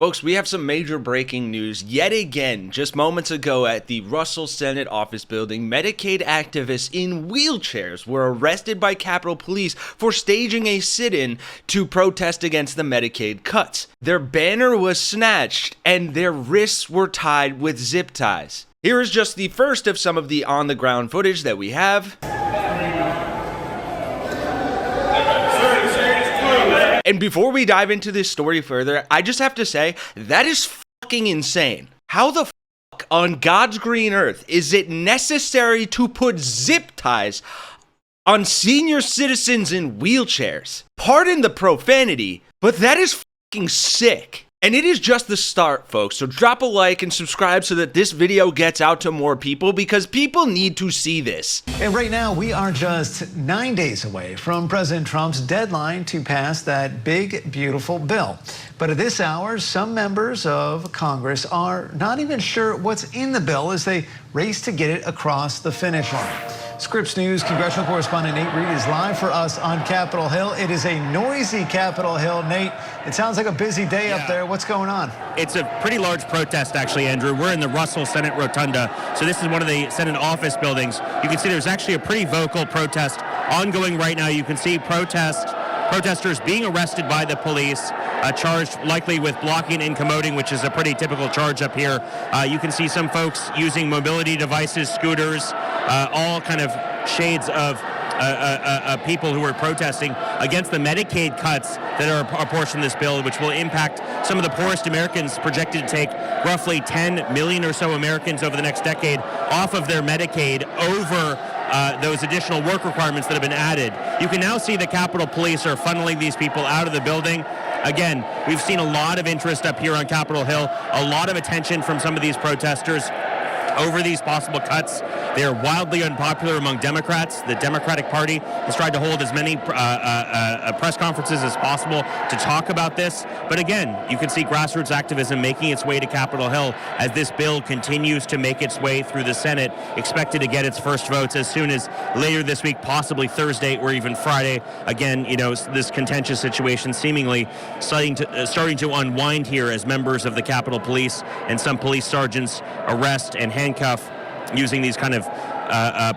Folks, we have some major breaking news yet again. Just moments ago at the Russell Senate office building, Medicaid activists in wheelchairs were arrested by Capitol Police for staging a sit-in to protest against the Medicaid cuts. Their banner was snatched and their wrists were tied with zip ties. Here is just the first of some of the on-the-ground footage that we have. And before we dive into this story further, I just have to say, that is fucking insane. How the fuck on God's green earth is it necessary to put zip ties on senior citizens in wheelchairs? Pardon the profanity, but that is fucking sick. And it is just the start, folks, so drop a like and subscribe so that this video gets out to more people because people need to see this. And right now, we are just 9 days away from President Trump's deadline to pass that big, beautiful bill. But at this hour, some members of Congress are not even sure what's in the bill as they race to get it across the finish line. Scripps News congressional correspondent Nate Reed is live for us on Capitol Hill. It is a noisy Capitol Hill. Nate, it sounds like a busy day up there. What's going on? It's a pretty large protest, actually, Andrew. We're in the Russell Senate Rotunda, so this is one of the Senate office buildings. You can see there's actually a pretty vocal protest ongoing right now. You can see protesters being arrested by the police, charged likely with blocking and incommoding, which is a pretty typical charge up here. You can see some folks using mobility devices, scooters, all kind of shades of people who are protesting against the Medicaid cuts that are a portion of this bill, which will impact some of the poorest Americans, projected to take roughly 10 million or so Americans over the next decade off of their Medicaid over those additional work requirements that have been added. You can now see the Capitol Police are funneling these people out of the building. Again, we've seen a lot of interest up here on Capitol Hill, a lot of attention from some of these protesters over these possible cuts. They are wildly unpopular among Democrats. The Democratic Party has tried to hold as many press conferences as possible to talk about this. But again, you can see grassroots activism making its way to Capitol Hill as this bill continues to make its way through the Senate, expected to get its first votes as soon as later this week, possibly Thursday or even Friday. Again, you know, this contentious situation seemingly starting to unwind here as members of the Capitol Police and some police sergeants arrest and handcuff using these kind of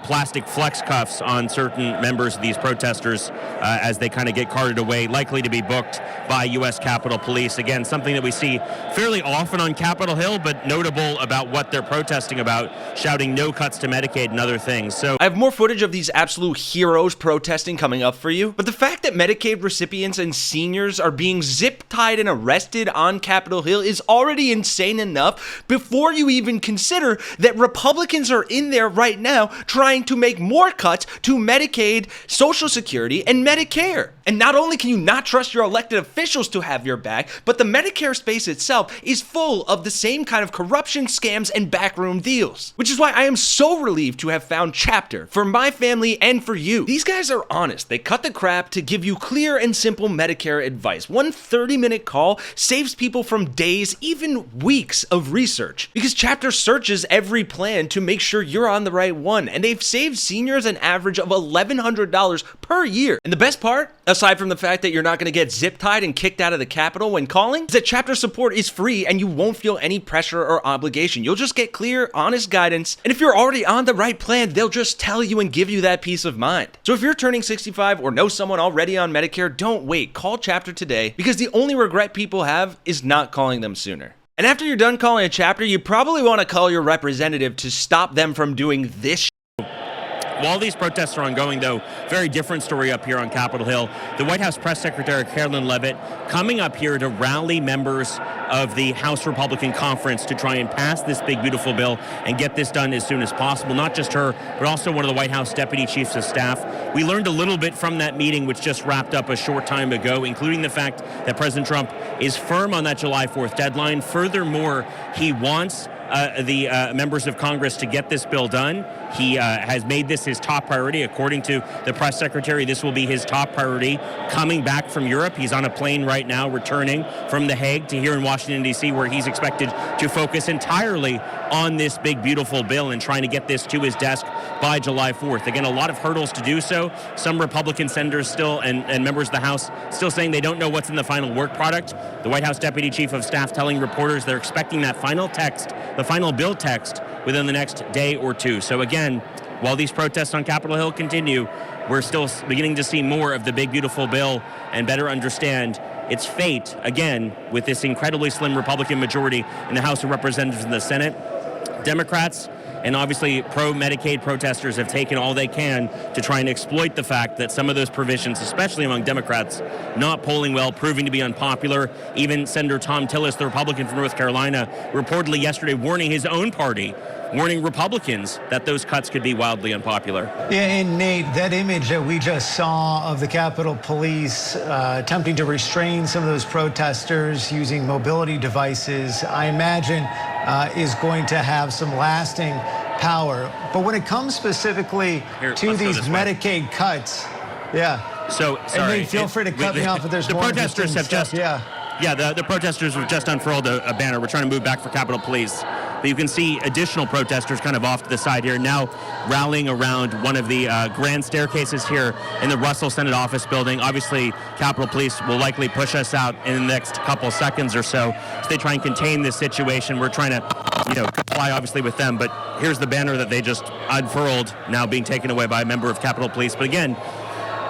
plastic flex cuffs on certain members of these protesters as they kind of get carted away, likely to be booked by U.S. Capitol Police. Again, something that we see fairly often on Capitol Hill, but notable about what they're protesting about, shouting no cuts to Medicaid and other things. So I have more footage of these absolute heroes protesting coming up for you, but the fact that Medicaid recipients and seniors are being zip-tied and arrested on Capitol Hill is already insane enough before you even consider that Republicans are in there right now trying to make more cuts to Medicaid, Social Security, and Medicare. And not only can you not trust your elected officials to have your back, but the Medicare space itself is full of the same kind of corruption, scams, and backroom deals. Which is why I am so relieved to have found Chapter for my family and for you. These guys are honest. They cut the crap to give you clear and simple Medicare advice. One 30-minute call saves people from days, even weeks of research. Because Chapter searches every plan to make sure you're on the right one. And they've saved seniors an average of $1,100 per year. And the best part, aside from the fact that you're not going to get zip-tied and kicked out of the Capitol when calling, is that Chapter support is free and you won't feel any pressure or obligation. You'll just get clear, honest guidance. And if you're already on the right plan, they'll just tell you and give you that peace of mind. So if you're turning 65 or know someone already on Medicare, don't wait. Call Chapter today, because the only regret people have is not calling them sooner. And after you're done calling a Chapter, you probably want to call your representative to stop them from doing this. While these protests are ongoing, though, very different story up here on Capitol Hill. The White House Press Secretary Carolyn Leavitt coming up here to rally members of the House Republican Conference to try and pass this big, beautiful bill and get this done as soon as possible. Not just her, but also one of the White House Deputy Chiefs of Staff. We learned a little bit from that meeting, which just wrapped up a short time ago, including the fact that President Trump is firm on that July 4th deadline. Furthermore, he wants the members of Congress to get this bill done. He has made this his top priority. According to the press secretary, this will be his top priority coming back from Europe. He's on a plane right now returning from The Hague to here in Washington, D.C., where he's expected to focus entirely on this big, beautiful bill and trying to get this to his desk by July 4th. Again, a lot of hurdles to do so. Some Republican senators still and members of the House still saying they don't know what's in the final work product. The White House Deputy Chief of Staff telling reporters they're expecting that final text, the final bill text, within the next day or two. So again, while these protests on Capitol Hill continue, we're still beginning to see more of the big, beautiful bill and better understand its fate, again, with this incredibly slim Republican majority in the House of Representatives and the Senate. Democrats and obviously pro-Medicaid protesters have taken all they can to try and exploit the fact that some of those provisions, especially among Democrats, not polling well, proving to be unpopular. Even Senator Tom Tillis, the Republican from North Carolina, reportedly yesterday warning his own party, warning Republicans that those cuts could be wildly unpopular. Yeah, and Nate, that image that we just saw of the Capitol Police attempting to restrain some of those protesters using mobility devices, I imagine is going to have some lasting power. But when it comes specifically to these Medicaid cuts, yeah. So, sorry. And Nate, feel free to cut me off if there's more. The protesters have stuff. the protesters have just unfurled a banner. We're trying to move back for Capitol Police. But you can see additional protesters kind of off to the side here now rallying around one of the grand staircases here in the Russell Senate office building. Obviously, Capitol Police will likely push us out in the next couple seconds or so as they try and contain this situation. We're trying to, comply obviously with them. But here's the banner that they just unfurled, now being taken away by a member of Capitol Police. But again,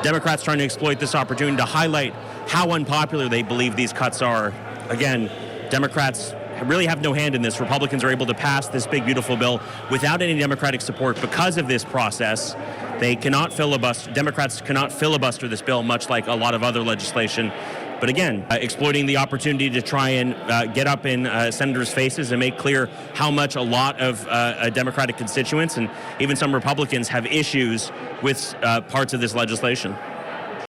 Democrats trying to exploit this opportunity to highlight how unpopular they believe these cuts are. Again, Democrats really have no hand in this. Republicans are able to pass this big, beautiful bill without any Democratic support because of this process. They cannot filibuster. Democrats cannot filibuster this bill, much like a lot of other legislation. But again, exploiting the opportunity to try and get up in senators' faces and make clear how much a lot of Democratic constituents and even some Republicans have issues with parts of this legislation.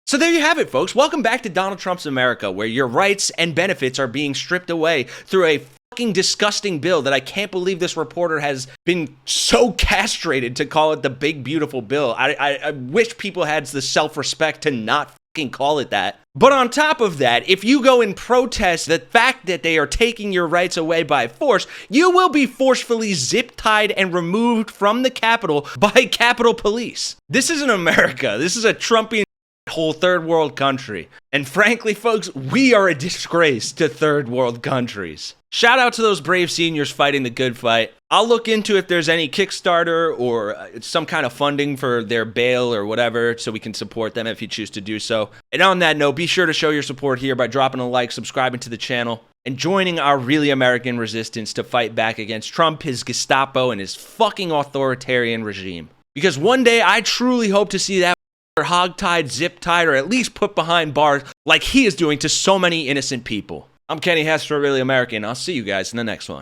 So there you have it, folks. Welcome back to Donald Trump's America, where your rights and benefits are being stripped away through a fucking disgusting bill that I can't believe this reporter has been so castrated to call it the big, beautiful bill. I wish people had the self-respect to not fucking call it that. But on top of that, if you go and protest the fact that they are taking your rights away by force, you will be forcefully zip-tied and removed from the Capitol by Capitol Police. This isn't America. This is a Trumpian whole third world country. And frankly, folks, we are a disgrace to third world countries. Shout out to those brave seniors fighting the good fight. I'll look into if there's any Kickstarter or some kind of funding for their bail or whatever so we can support them if you choose to do so. And on that note, be sure to show your support here by dropping a like, subscribing to the channel, and joining our really American resistance to fight back against Trump, his Gestapo, and his fucking authoritarian regime. Because one day I truly hope to see that hog-tied, zip-tied, or at least put behind bars like he is doing to so many innocent people. I'm Kenny Hesse for Really American. I'll see you guys in the next one.